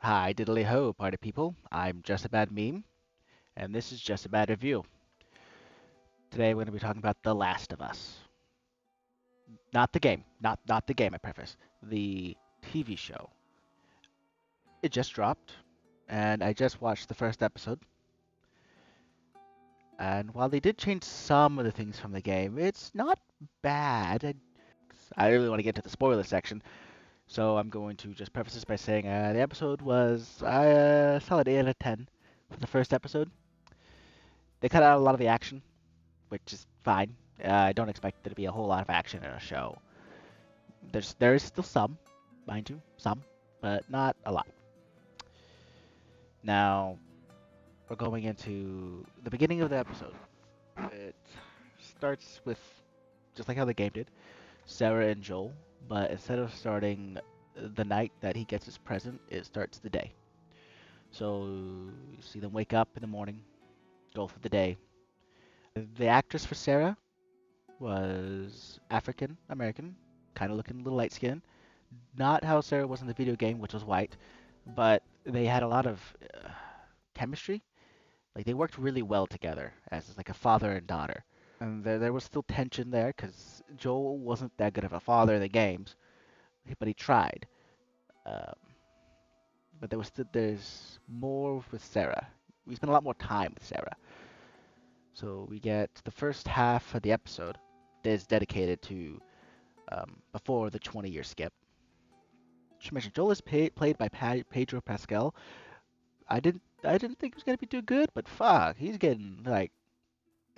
Hi, diddly ho, party people. I'm Just a Bad Meme, and this is Just a Bad Review. Today we're going to be talking about The Last of Us. Not the game, not the game, I preface. The TV show. It just dropped, and I just watched the first episode. And while they did change some of the things from the game, it's not bad. I really want to get to the spoiler section, so I'm going to just preface this by saying the episode was a solid 8 out of 10 for the first episode. They cut out a lot of the action, which is fine. I don't expect there to be a whole lot of action in a show. There is still some, mind you, some, but not a lot. Now we're going into the beginning of the episode. It starts with just like how the game did, Sarah and Joel, but instead of starting the night that he gets his present, it starts the day. So you see them wake up in the morning, go for the day. The actress for Sarah was African American, kind of looking a little light skinned. Not how Sarah was in the video game, which was white, but they had a lot of chemistry. Like they worked really well together as like a father and daughter. And there was still tension there because Joel wasn't that good of a father in the games, but he tried. Um, but there's more with Sarah. We spent a lot more time with Sarah. So we get the first half of the episode is dedicated to before the 20-year skip. Should mention Joel is played by Pedro Pascal. I didn't think he was gonna be too good, but fuck, he's getting like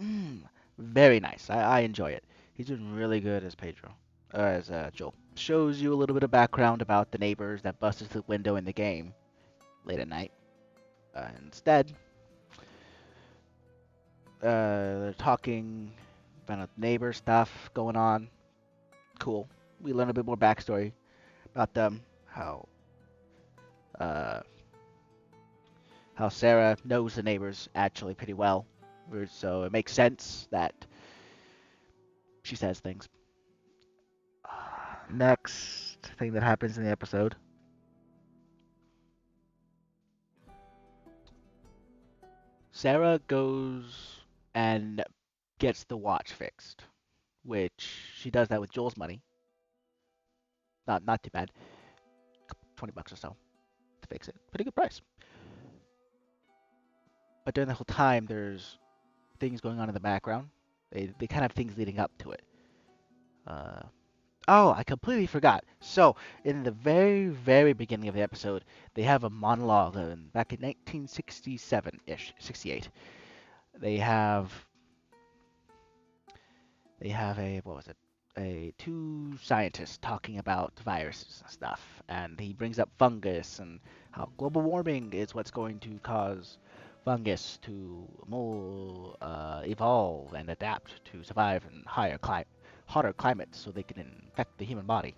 mm, very nice. I enjoy it. He's doing really good as Pedro, as Joel. Shows you a little bit of background about the neighbors that busted through the window in the game late at night. Instead, they're talking about neighbor stuff going on. Cool. We learn a bit more backstory about them. Uh, how Sarah knows the neighbors actually pretty well, so it makes sense that she says things. Next thing that happens in the episode, Sarah goes and gets the watch fixed, which she does that with Joel's money. Not too bad, $20 or so to fix it. Pretty good price. But during the whole time, there's things going on in the background. They kind of have things leading up to it. Uh, Oh, I completely forgot. So, in the very, very beginning of the episode, they have a monologue back in 1967-ish, 68. They have they have a what was it? A two scientists talking about viruses and stuff, and he brings up fungus and how global warming is what's going to cause fungus to more evolve and adapt to survive in hotter climates, so they can infect the human body,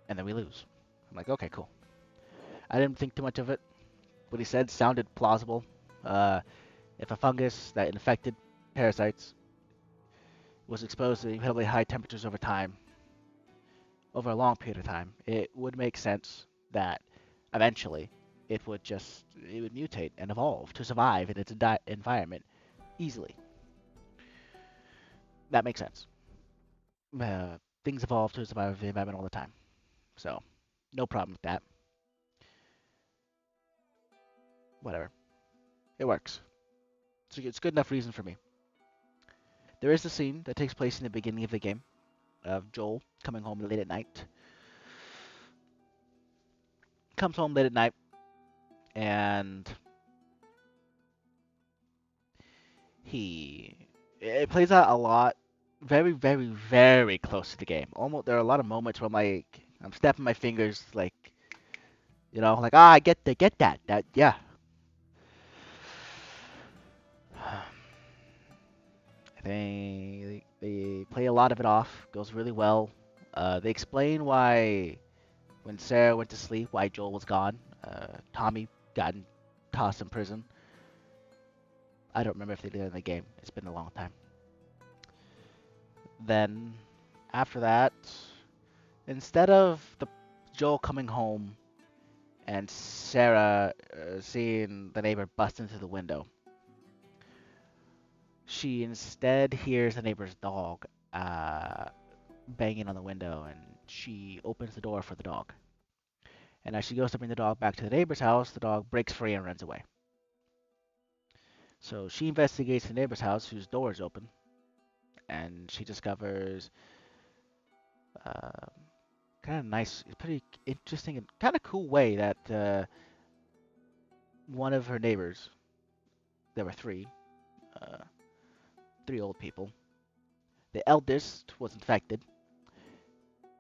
and then we lose. I'm like, okay, cool. I didn't think too much of it. What he said sounded plausible. Uh, if a fungus that infected parasites was exposed to incredibly high temperatures over time, over a long period of time, it would make sense that eventually it would mutate and evolve to survive in its environment easily. That makes sense. Things evolve to survive in the environment all the time, so no problem with that. Whatever, it works. It's a good enough reason for me. There is a scene that takes place in the beginning of the game of Joel coming home late at night. Comes home late at night and he it plays out a lot very, very, very close to the game. Almost there are a lot of moments where I'm snapping my fingers like like I get that yeah. They play a lot of it off. Goes really well. They explain why when Sarah went to sleep, why Joel was gone. Tommy got tossed in prison. I don't remember if they did it in the game. It's been a long time. Then after that, instead of the Joel coming home and Sarah, seeing the neighbor bust into the window, she instead hears the neighbor's dog uh, banging on the window, and she opens the door for the dog. And as she goes to bring the dog back to the neighbor's house, the dog breaks free and runs away. So she investigates the neighbor's house, whose door is open, and she discovers uh, kind of nice, pretty interesting, and kind of cool way that one of her neighbors, there were uh, three old people. The eldest was infected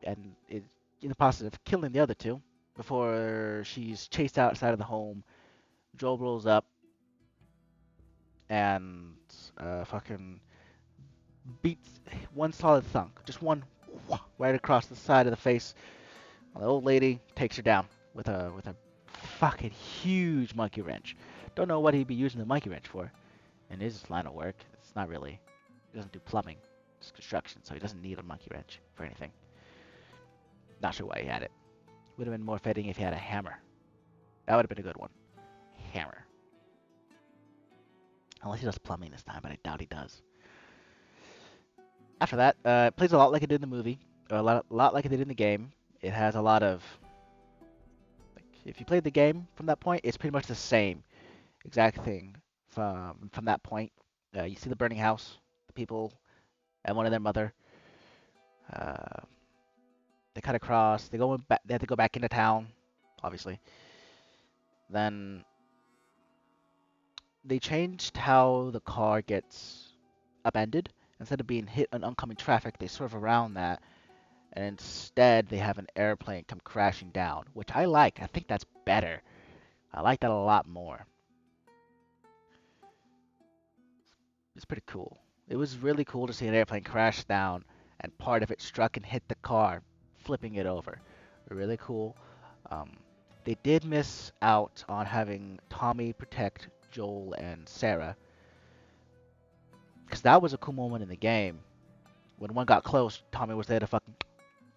and is in the process of killing the other two before she's chased outside of the home. Joel rolls up and fucking beats one solid thunk, just one right across the side of the face. The old lady takes her down with a fucking huge monkey wrench. Don't know what he'd be using the monkey wrench for in his line of work. It's not really. He doesn't do plumbing. It's construction, so he doesn't need a monkey wrench for anything. Not sure why he had it. Would have been more fitting if he had a hammer. That would have been a good one. Hammer. Unless he does plumbing this time, but I doubt he does. After that, it plays a lot like it did in the movie, or a lot like it did in the game. It has a lot of. Like, if you played the game from that point, it's pretty much the same exact thing from that point. You see the burning house, the people, and one of their mother. Uh, they cut across. They have to go back into town, obviously. Then they changed how the car gets upended. Instead of being hit on oncoming traffic, they swerve around that, and instead they have an airplane come crashing down, which I like. I think that's better. I like that a lot more. It's pretty cool. It was really cool to see an airplane crash down and part of it struck and hit the car, flipping it over. Really cool. Um, they did miss out on having Tommy protect Joel and Sarah, because that was a cool moment in the game. When one got close, Tommy was there to fucking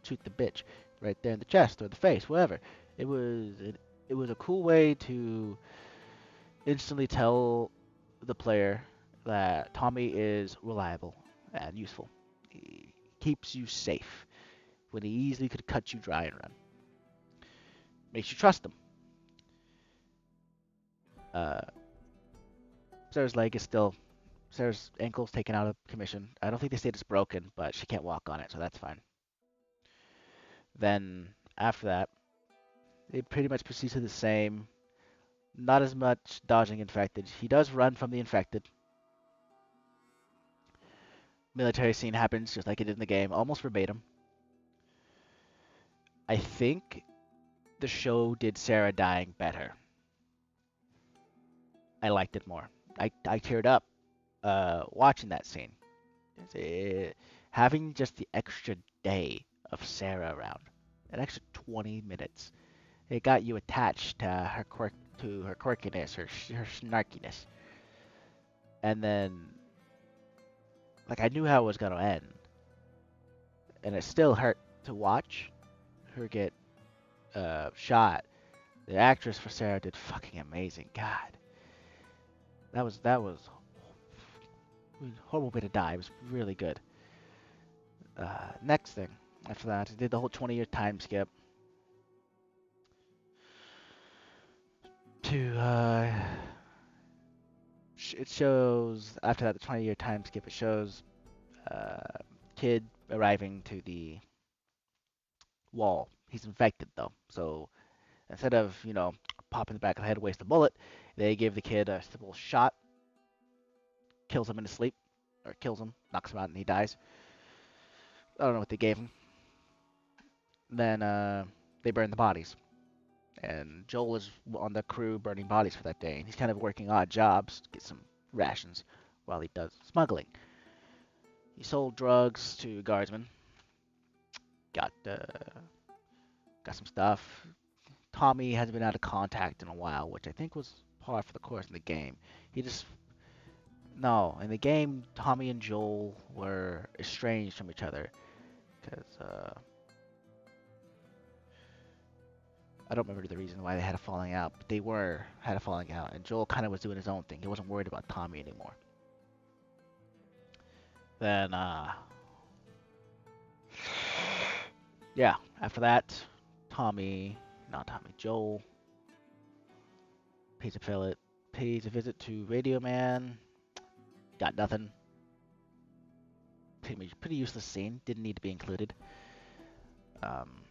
shoot the bitch right there in the chest or the face, whatever. It was a cool way to instantly tell the player that Tommy is reliable and useful. He keeps you safe when he easily could cut you dry and run. Makes you trust him. Uh, Sarah's leg is still. Sarah's ankle's taken out of commission. I don't think they said it's broken, but she can't walk on it, so that's fine. Then after that, it pretty much proceeds to the same. Not as much dodging infected. He does run from the infected. Military scene happens just like it did in the game, almost verbatim. I think the show did Sarah dying better. I liked it more. I teared up watching that scene. Having just the extra day of Sarah around, an extra 20 minutes, it got you attached to her quirkiness, her snarkiness, and then like I knew how it was gonna end, and it still hurt to watch her get shot. The actress for Sarah did fucking amazing. God, that was a horrible way to die. It was really good. Next thing after that, I did the whole 20-year time skip to it shows after that the 20-year time skip. It shows uh, kid arriving to the wall. He's infected though, so instead of popping the back of the head, waste a bullet, they give the kid a simple shot, kills him in his sleep, or kills him, knocks him out, and he dies. I don't know what they gave him. Then they burn the bodies. And Joel is on the crew burning bodies for that day. And he's kind of working odd jobs to get some rations while he does smuggling. He sold drugs to guardsmen. Got some stuff. Tommy hasn't been out of contact in a while, which I think was par for the course in the game. He just no, in the game, Tommy and Joel were estranged from each other because I don't remember the reason why they had a falling out, but they had a falling out, and Joel kind of was doing his own thing. He wasn't worried about Tommy anymore. Then, yeah, after that, not Tommy, Joel pays a visit to Radio Man. Got nothing. Pretty useless scene. Didn't need to be included. Um,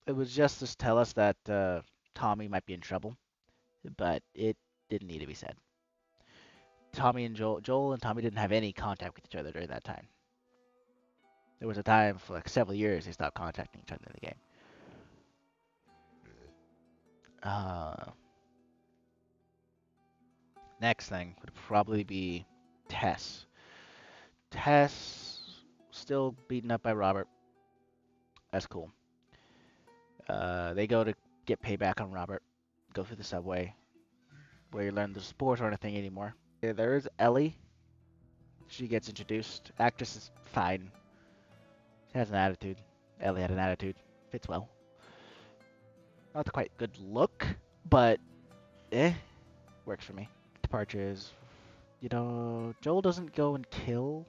it was just to tell us that Tommy might be in trouble, but it didn't need to be said. Joel and Tommy didn't have any contact with each other during that time. There was a time for like several years they stopped contacting each other in the game. Uh, Next thing would probably be Tess. Tess still beaten up by Robert. That's cool. They go to get payback on Robert. Go through the subway, where you learn the sports aren't a thing anymore. Yeah, there is Ellie. She gets introduced. Actress is fine. She has an attitude. Ellie had an attitude. Fits well. Not the quite good look, but works for me. Departures. Joel doesn't go and kill.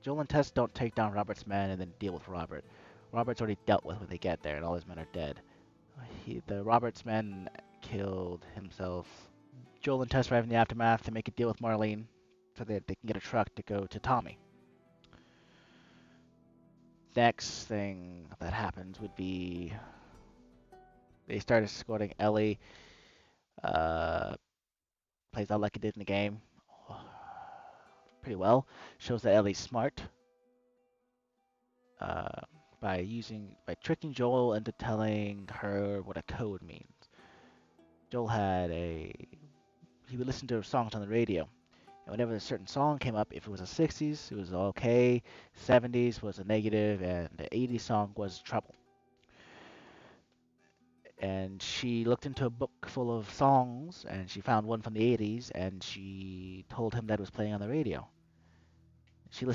Joel and Tess don't take down Robert's men and then deal with Robert. Robert's already dealt with when they get there, and all his men are dead. The Robert's men killed himself. Joel and Tess arrive in the aftermath to make a deal with Marlene so that they can get a truck to go to Tommy. Next thing that happens would be they start escorting Ellie. Uh, Plays out like it did in the game. Pretty well. Shows that Ellie's smart. Uh, by tricking Joel into telling her what a code means. Joel he would listen to songs on the radio. And whenever a certain song came up, if it was the 60s, it was okay, 70s was a negative, and the 80s song was trouble. And she looked into a book full of songs, and she found one from the 80s, and she told him that it was playing on the radio. She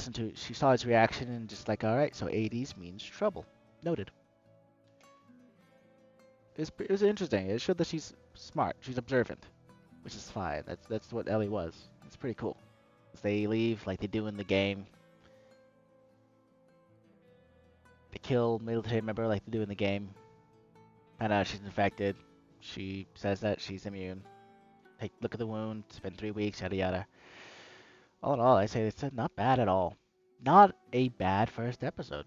saw his reaction, and just like, all right, so 80s means trouble. Noted. It was interesting. It showed that she's smart. She's observant, which is fine. That's what Ellie was. It's pretty cool. They leave like they do in the game. They kill military member like they do in the game. Find out she's infected. She says that she's immune. Look at the wound. It's been 3 weeks. Yada yada. All in all, I say it's not bad at all. Not a bad first episode.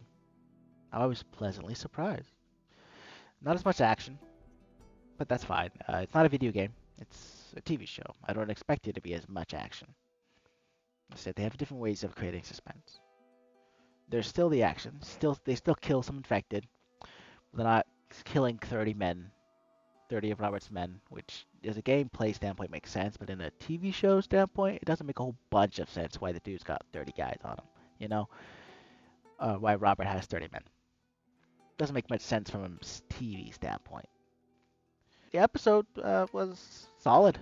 I was pleasantly surprised. Not as much action, but that's fine. It's not a video game. It's a TV show. I don't expect it to be as much action. I said they have different ways of creating suspense. There's still the action. They still kill some infected. They're not killing 30 men, 30 of Robert's men, which as a gameplay standpoint makes sense, but in a TV show standpoint, it doesn't make a whole bunch of sense why the dude's got 30 guys on him. You know, why Robert has 30 men. Doesn't make much sense from a TV standpoint. The episode was solid.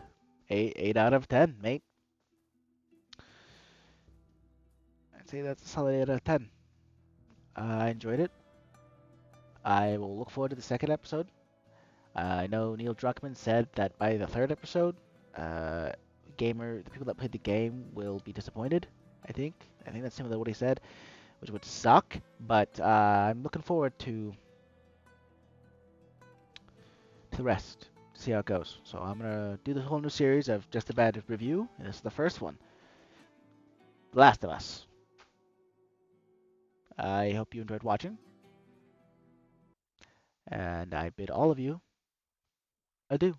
8 out of 10, mate. I'd say that's a solid 8 out of 10. I enjoyed it. I will look forward to the second episode. I know Neil Druckmann said that by the third episode, the people that played the game will be disappointed. I think that's similar to what he said, which would suck. But I'm looking forward to the rest, to see how it goes. So I'm gonna do the whole new series of Just a Bad Review, and this is the first one, The Last of Us. I hope you enjoyed watching, and I bid all of you adieu.